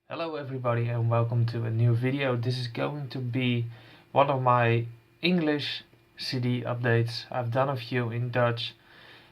Hello everybody and welcome to a new video. This is going to be one of my English CD updates. I've done a few in Dutch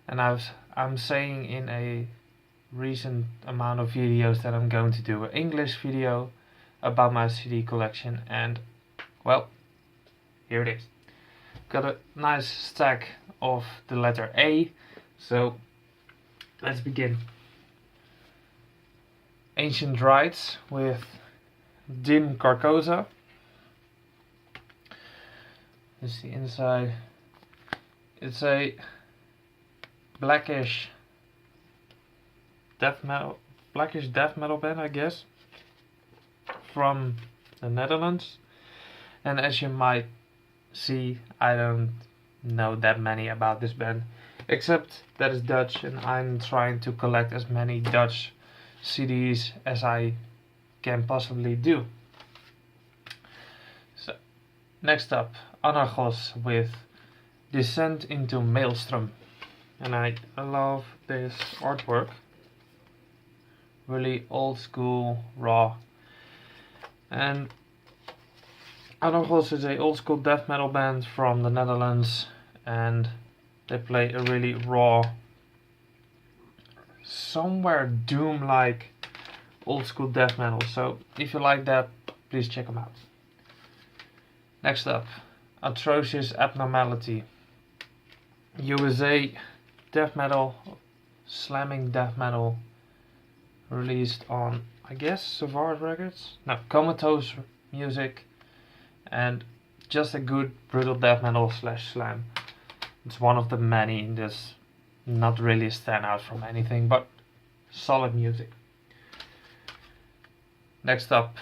and I'm saying in a recent amount of videos that I'm going to do an English video about my CD collection, and well, here it is. Got a nice stack of the letter A, so let's begin. Ancient Rites with Dim Carcosa. This is the inside. It's a blackish death metal band, I guess, from the Netherlands. And as you might see, I don't know that many about this band, except that it's Dutch, and I'm trying to collect as many Dutch CDs as I can possibly do. So, next up, Anarchos with Descent into Maelstrom. And I love this artwork. Really old school, raw. And Anarchos is a old school death metal band from the Netherlands, and they play a really raw, somewhere doom-like old school death metal. So if you like that, please check them out. Next up, Atrocious Abnormality. USA death metal, slamming death metal, released on, I guess, Savard Records? No, Comatose Music, and just a good brutal death metal slash slam. It's one of the many in this, not really stand out from anything, but solid music. Next up,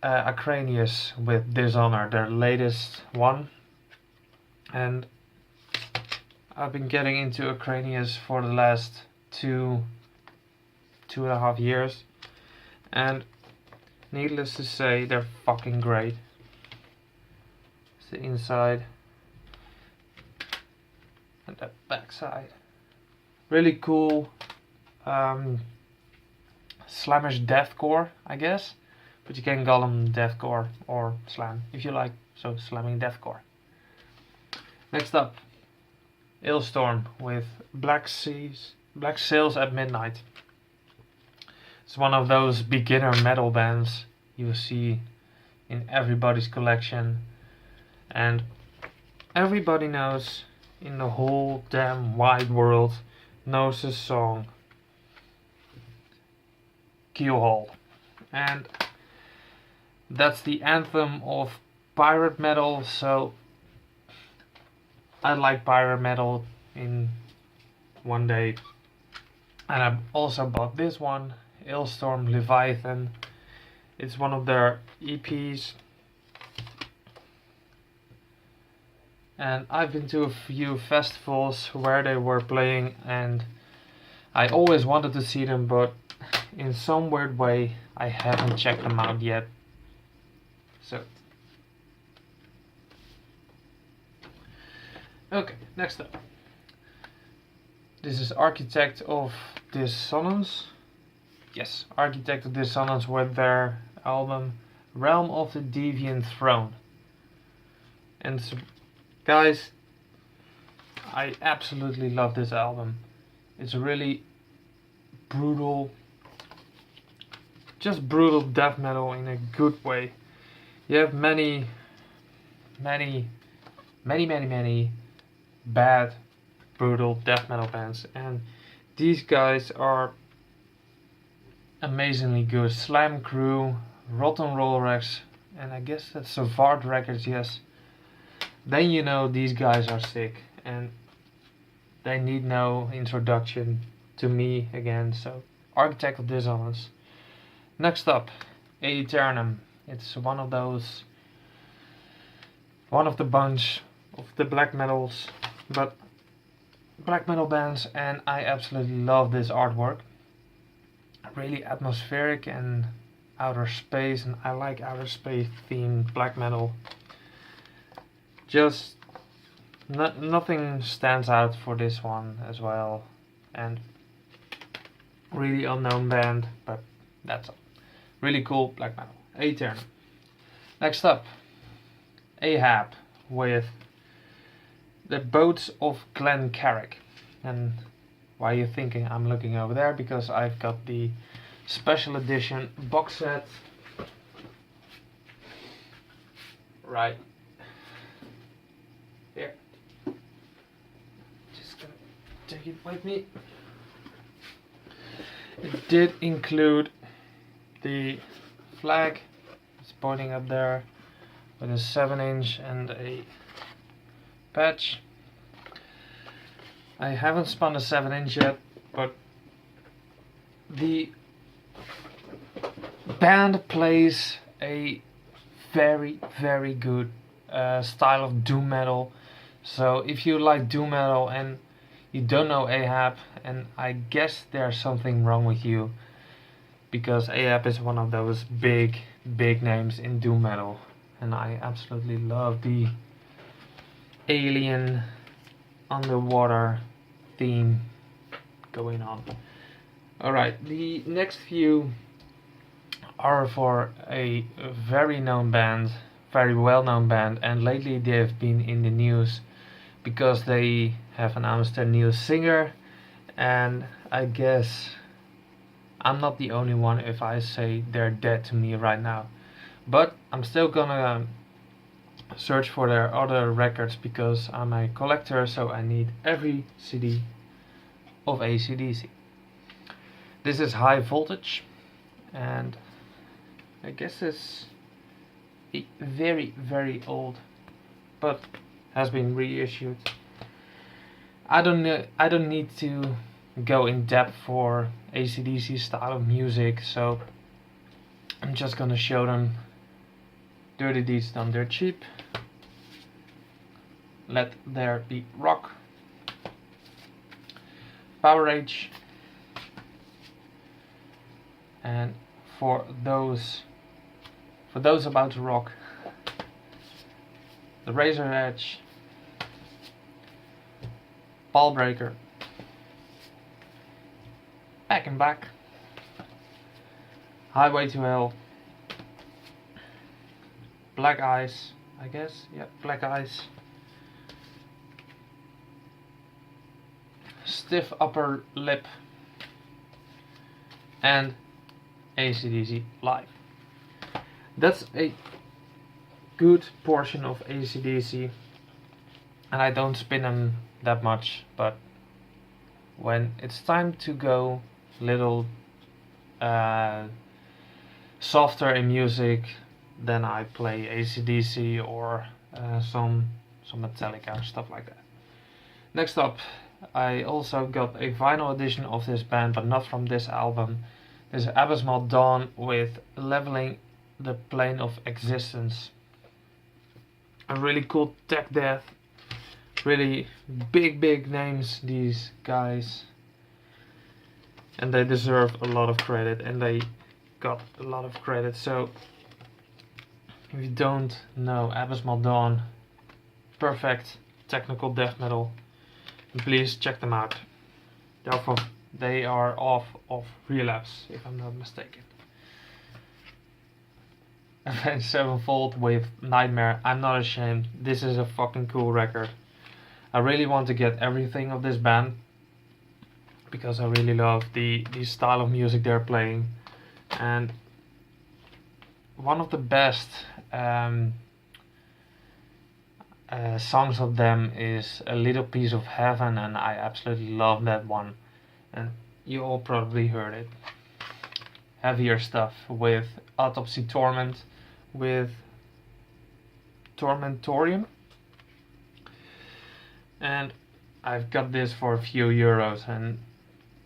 Acranius with Dishonor, their latest one. And I've been getting into Acranius for the last two and a half years, and needless to say, they're fucking great. It's the inside and the back side. Really cool, slamish deathcore, I guess, but you can call them deathcore or slam if you like. So slamming deathcore. Next up, Ailstorm with Black Sails at Midnight. It's one of those beginner metal bands you see in everybody's collection, and everybody knows in the whole damn wide world knows this song, Keelhaul. And that's the anthem of pirate metal, so I like pirate metal in one day. And I also bought this one, Ailstorm Leviathan. It's one of their EPs. And I've been to a few festivals where they were playing, and I always wanted to see them, but in some weird way I haven't checked them out yet. So, okay, next up. This is Architect of Dissonance. Yes, Architect of Dissonance with their album Realm of the Deviant Throne. And guys, I absolutely love this album. It's really brutal, just brutal death metal in a good way. You have many bad, brutal death metal bands, and these guys are amazingly good. Slam Crew, Rotten Roll Rex, and I guess that's Savard Records, yes. Then you know these guys are sick, and they need no introduction to me again. So, Architect of Dissonance. Next up, Aeternum. It's one of the bunch of the black metal bands, and I absolutely love this artwork. Really atmospheric and outer space, and I like outer space themed black metal. Just nothing stands out for this one as well, and really unknown band, but that's all. Really cool black metal. Aeternum. Next up, Ahab with the Boats of Glencarrick. And why are you thinking I'm looking over there? Because I've got the special edition box set right here. Just gonna take it with me. It did include the flag. It's pointing up there with a 7-inch and a patch. I haven't spun a 7-inch yet, but the band plays a very, very good style of doom metal. So if you like doom metal and you don't know Ahab, and I guess there's something wrong with you, because Ahab is one of those big names in doom metal, and I absolutely love the alien underwater theme going on. Alright, the next few are for a very known band, very well known band, and lately they've been in the news because they have announced their new singer, and I guess I'm not the only one if I say they're dead to me right now. But I'm still gonna search for their other records because I'm a collector, so I need every CD of AC/DC. This is High Voltage, and I guess it's very, very old, but has been reissued. I don't need to go in depth for AC/DC style of music, so I'm just gonna show them Dirty Deeds Done Dirt Cheap, Let There Be Rock, Power Rage, and for those about to rock, The Razor Edge, Ball Breaker, Back and Back, Highway to Hell, Black Eyes, I guess, yeah, Black Eyes, Stiff Upper Lip, and AC/DC Live. That's a good portion of AC/DC, and I don't spin them that much, but when it's time to go little softer in music, then I play AC/DC or some Metallica and stuff like that. Next up, I also got a vinyl edition of this band, but not from this album. This is Abysmal Dawn with Leveling the Plane of Existence. A really cool tech death. Really big names, these guys. And they deserve a lot of credit, and they got a lot of credit. So if you don't know Abysmal Dawn, perfect technical death metal, please check them out. They are off of Relapse, if I'm not mistaken. Avenged Sevenfold with Nightmare. I'm not ashamed. This is a fucking cool record. I really want to get everything of this band because I really love the style of music they're playing. And one of the best songs of them is A Little Piece of Heaven, and I absolutely love that one. And you all probably heard it. Heavier stuff with Autopsy Torment, with Tormentorium. And I've got this for a few euros, and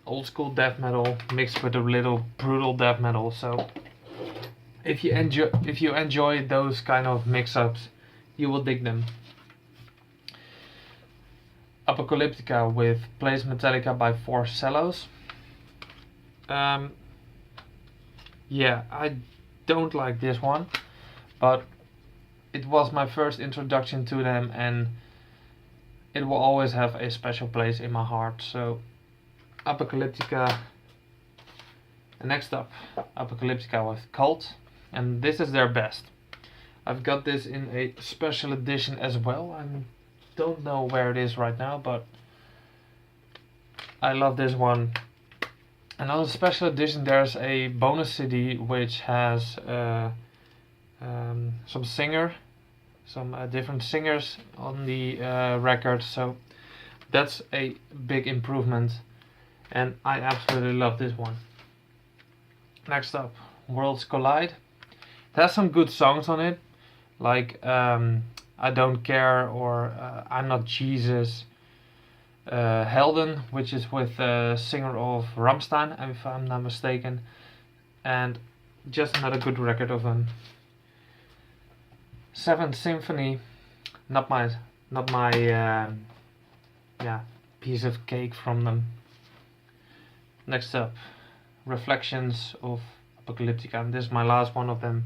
old school death metal mixed with a little brutal death metal. So if you enjoy those kind of mix-ups, you will dig them. Apocalyptica with Plays Metallica by Four Cellos. Yeah, I don't like this one, but it was my first introduction to them, and it will always have a special place in my heart. So Apocalyptica And next up, Apocalyptica with Cult, and this is their best. I've got this in a special edition as well. I don't know where it is right now, but I love this one. And on the special edition there's a bonus CD which has some different singers on the record, so that's a big improvement, and I absolutely love this one. Next up, Worlds Collide. It has some good songs on it, like I Don't Care or I'm Not Jesus. Helden, which is with the singer of Rammstein, if I'm not mistaken, and just another good record of them. Seventh Symphony, not my piece of cake from them. Next up, Reflections of Apocalyptica, and this is my last one of them.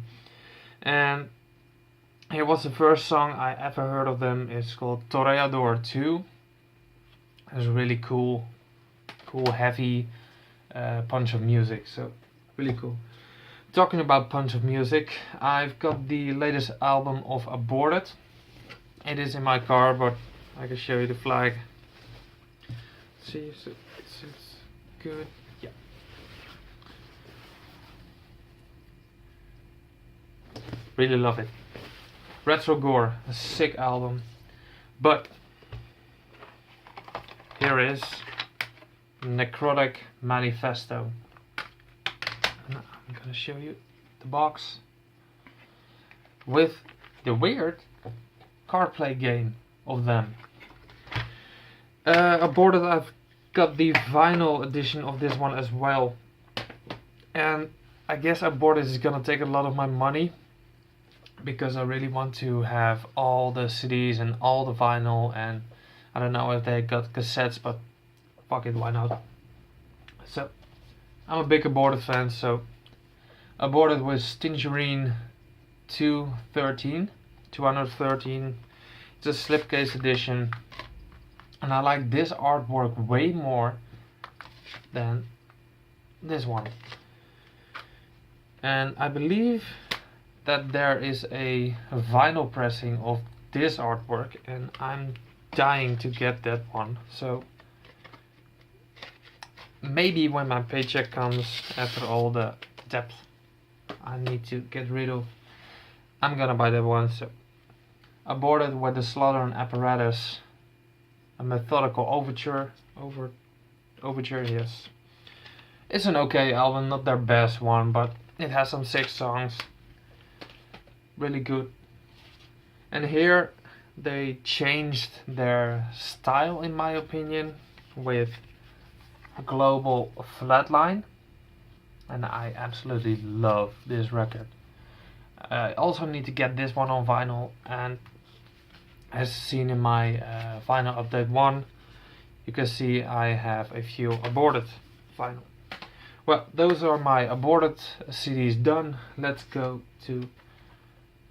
And here was the first song I ever heard of them. It's called Toreador 2. It's really cool, heavy punch of music, so really cool. Talking about punch of music, I've got the latest album of Aborted. It is in my car, but I can show you the flag. See, it's good. Yeah. Really love it. Retrogore, a sick album, but here is Necrotic Manifesto. I'm gonna show you the box with the weird card play game of them. Aborted, I've got the vinyl edition of this one as well, and I guess Aborted is gonna take a lot of my money because I really want to have all the CDs and all the vinyl, and I don't know if they got cassettes, but fuck it, why not? So I'm a big Aborted fan, so Aborted with Stingerine 213. It's a slipcase edition, and I like this artwork way more than this one. And I believe that there is a vinyl pressing of this artwork, and I'm dying to get that one. So maybe when my paycheck comes, after all the depth I need to get rid of, I'm gonna buy that one. So Aborted with the Slaughter and Apparatus, a methodical overture. Yes, it's an okay album, not their best one, but it has some sick songs, really good. And here they changed their style, in my opinion, with a global flatline, and I absolutely love this record. I also need to get this one on vinyl, and as seen in my vinyl update 1, you can see I have a few Aborted vinyl. Well, those are my Aborted CDs done. Let's go to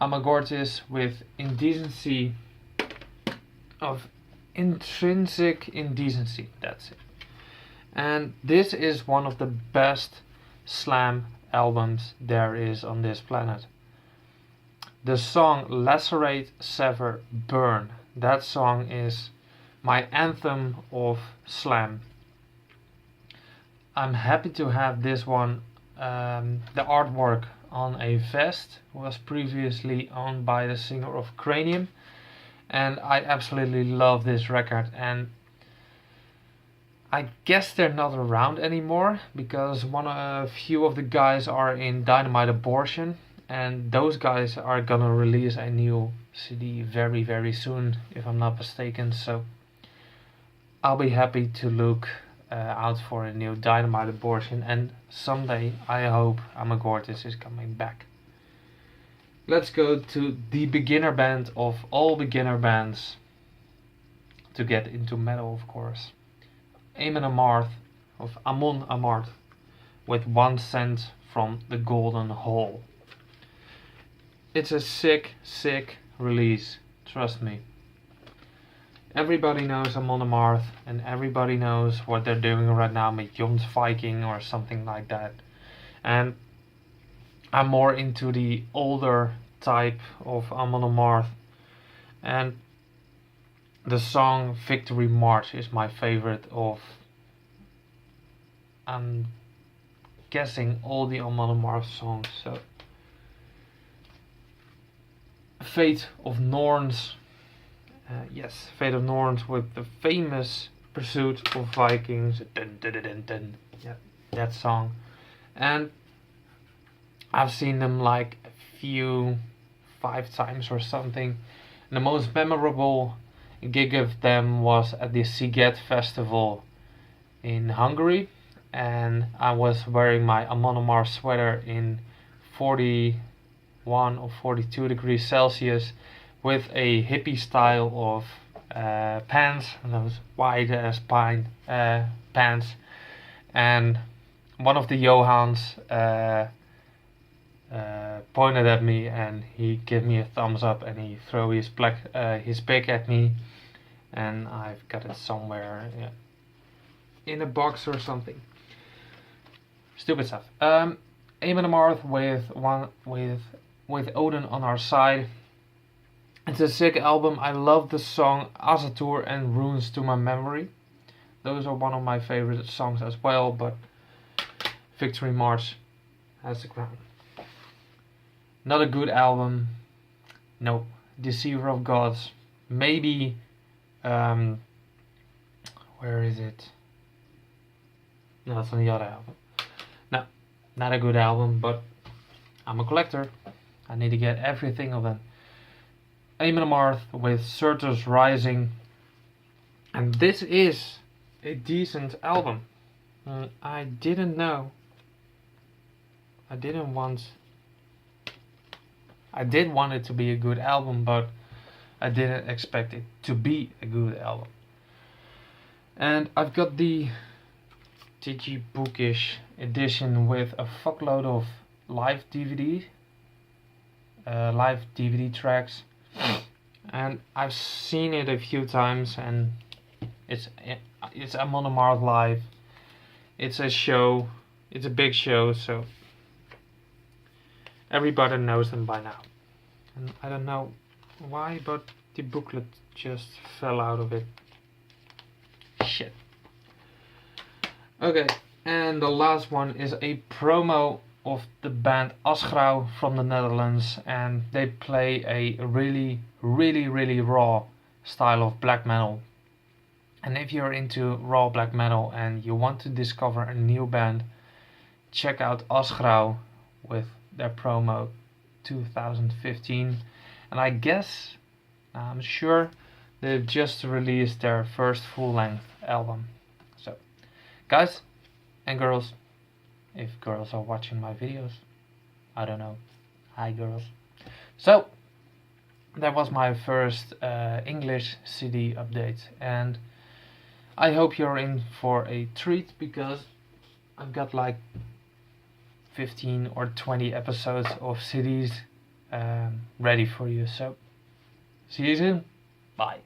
Amagortis with Indecency of Intrinsic Indecency, that's it. And this is one of the best slam albums there is on this planet. The song Lacerate, Sever, Burn, that song is my anthem of slam. I'm happy to have this one. The artwork on a vest was previously owned by the singer of Cranium, and I absolutely love this record. And I guess they're not around anymore because a few of the guys are in Dynamite Abortion, and those guys are gonna release a new CD very, very soon, if I'm not mistaken. So I'll be happy to look out for a new Dynamite Abortion, and someday I hope Amagortis is coming back. Let's go to the beginner band of all beginner bands to get into metal, of course. Amon Amarth of Amon Amarth with 1 Cent from the Golden Hole. It's a sick, sick release, trust me. Everybody knows Amon Amarth, and everybody knows what they're doing right now with Jons Viking or something like that. and I'm more into the older type of Amon Amarth, and the song Victory March is my favorite of, I'm guessing, all the Amon Amarth songs. So Fate of Norns, yes, Fate of Norns with the famous Pursuit of Vikings, dun, dun, dun, dun, dun. Yeah, that song. And I've seen them like a few, 5 times or something. And the most memorable gig of them was at the Sziget festival in Hungary, and I was wearing my Amon Amarth sweater in 41 or 42 degrees Celsius with a hippie style of pants, and those wide ass pants, and one of the Johans pointed at me and he gave me a thumbs up and he threw his pick at me, and I've got it somewhere in a box or something. Stupid stuff. Amon Amarth with Odin on Our Side. It's a sick album. I love the song Asatur and Runes to My Memory. Those are one of my favorite songs as well, but Victory March has the crown. Not a good album. No. Deceiver of Gods. Maybe. Where is it? No, it's on the other album. No, not a good album, but I'm a collector. I need to get everything of them. Amon Amarth with Surtur's Rising. And this is a decent album. I didn't know. I did want it to be a good album, but I didn't expect it to be a good album. And I've got the Digibookish edition with a fuckload of live DVD tracks, and I've seen it a few times, and it's Amon Amarth live. It's a show. It's a big show, so everybody knows them by now. And I don't know why, but the booklet just fell out of it. Shit. Okay, and the last one is a promo of the band Asgrau from the Netherlands, and they play a really raw style of black metal. And if you're into raw black metal and you want to discover a new band, check out Asgrau with their promo 2015. And I'm sure they've just released their first full-length album. So, guys and girls, if girls are watching my videos, I don't know. Hi girls. So, that was my first English CD update, and I hope you're in for a treat, because I've got like 15 or 20 episodes of CDs ready for you. So, see you soon. Bye.